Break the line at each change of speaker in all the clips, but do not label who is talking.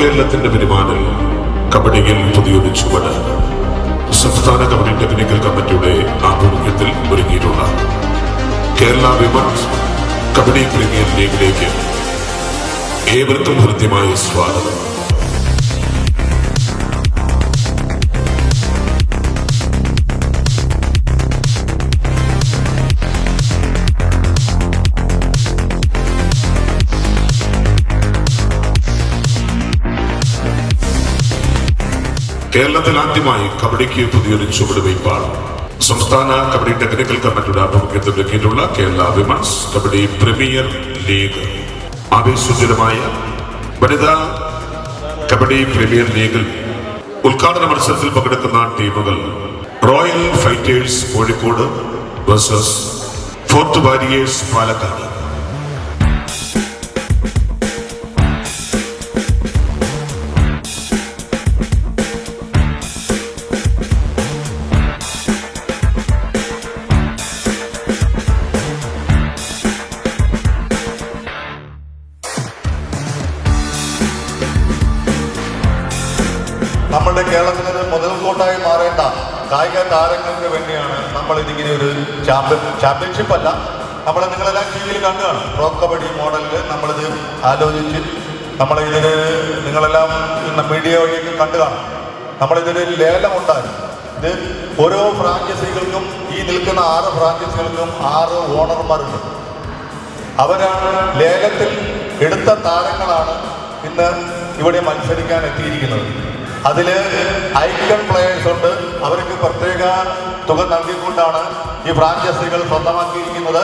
നവകേരളത്തിന്റെ പെരുമാറിൽ കബഡിയിൽ പുതിയൊരു ചുവട് സംസ്ഥാന കബഡി ടെക്നിക്കൽ കമ്മിറ്റിയുടെ ആഭിമുഖ്യത്തിൽ ഒരുങ്ങിയിട്ടുള്ള കേരള വിമൻസ് കബഡി പ്രീമിയർ ലീഗിലേക്ക് ഏവർക്കും ഹൃദ്യമായ സ്വാഗതം. കേരളത്തിൽ ആദ്യമായി കബഡിക്ക് പുതിയൊരു ചുവടുവയ്പ്പാണ് സംസ്ഥാന കബഡി ടെക്നിക്കൽ കമ്മിറ്റിയുടെ ആഭിമുഖ്യത്തിൽ ഒരുക്കിയിട്ടുള്ള Kerala women's kabaddi premier league. ആവേശോജ്വലമായ വനിതാ കബഡി പ്രീമിയർ ലീഗിൽ ഉദ്ഘാടന മത്സരത്തിൽ പങ്കെടുക്കുന്ന ടീമുകൾ royal fighters Kozhikode versus fort warriors Palakkad.
നമ്മളുടെ കേരളത്തിന് മുതൽക്കോട്ടായി മാറേണ്ട കായിക താരങ്ങൾക്ക് വേണ്ടിയാണ് നമ്മൾ ഇതിങ്ങനെ ഒരു ചാമ്പ്യൻഷിപ്പ് അല്ല, നമ്മൾ നിങ്ങളെല്ലാം ടി വിയിൽ കണ്ടുകയാണ്. പ്രോ കബഡി മോഡലിൽ നമ്മളിത് ആലോചിച്ച് നമ്മളിതിന് നിങ്ങളെല്ലാം മീഡിയ വഴിയൊക്കെ കണ്ടു കാണും. നമ്മളിതിന് ലേലമുണ്ടായി. ഇത് ഓരോ ഫ്രാഞ്ചൈസികൾക്കും ഈ നിൽക്കുന്ന 6 ഫ്രാഞ്ചൈസികൾക്കും 6 ഓണർമാരുണ്ട്. അവരാണ് ലേലത്തിൽ എടുത്ത താരങ്ങളാണ് ഇന്ന് ഇവിടെ മത്സരിക്കാൻ എത്തിയിരിക്കുന്നത്. അതിൽ ഐക്കൺ പ്ലെയേഴ്സ് ഉണ്ട്. അവർക്ക് പ്രത്യേക തുക നൽകിക്കൊണ്ടാണ് ഈ ഫ്രാഞ്ചൈസികൾ സ്വന്തമാക്കിയിരിക്കുന്നത്.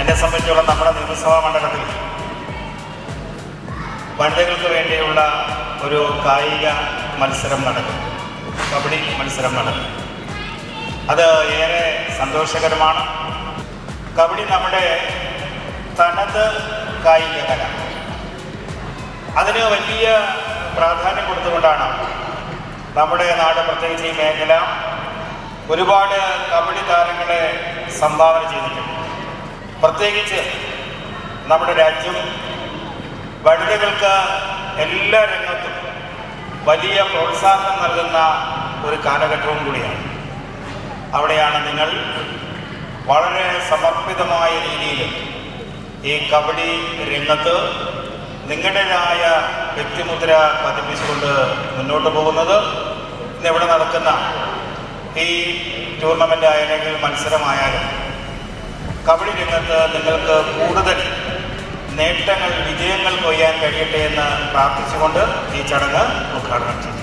എന്നെ സംബന്ധിച്ചോളം നമ്മുടെ നിയമസഭാ മണ്ഡലത്തിൽ വനിതകൾക്ക് വേണ്ടിയുള്ള ഒരു കായിക മത്സരം നടക്കും, കബഡി മത്സരം നടക്കും. അത് ഏറെ സന്തോഷകരമാണ്. കബഡി നമ്മുടെ തനത് കായിക കല, അതിന് വലിയ പ്രാധാന്യം കൊടുത്തുകൊണ്ടാണ് നമ്മുടെ നാട്, പ്രത്യേകിച്ച് ഈ മേഖല, ഒരുപാട് കബഡി താരങ്ങളെ സംഭാവന ചെയ്തിട്ടുണ്ട്. പ്രത്യേകിച്ച് നമ്മുടെ രാജ്യം വനിതകൾക്ക് എല്ലാ രംഗത്തും വലിയ പ്രോത്സാഹനം നൽകുന്ന ഒരു കാലഘട്ടവും കൂടിയാണ്. അവിടെയാണ് നിങ്ങൾ വളരെ സമർപ്പിതമായ രീതിയിൽ ഈ കബഡി രംഗത്ത് നിങ്ങളുടേതായ വ്യക്തിമുദ്ര പതിപ്പിച്ചുകൊണ്ട് മുന്നോട്ട് പോകുന്നത്. ഇന്നിവിടെ നടക്കുന്ന ഈ ടൂർണമെൻ്റ് ആയാലും മത്സരമായാലും കബഡി രംഗത്ത് നിങ്ങൾക്ക് കൂടുതൽ നേട്ടങ്ങൾ, വിജയങ്ങൾ കൊയ്യാൻ കഴിയട്ടെ എന്ന് പ്രാർത്ഥിച്ചുകൊണ്ട് ഈ ചടങ്ങ് ഉദ്ഘാടനം ചെയ്തു.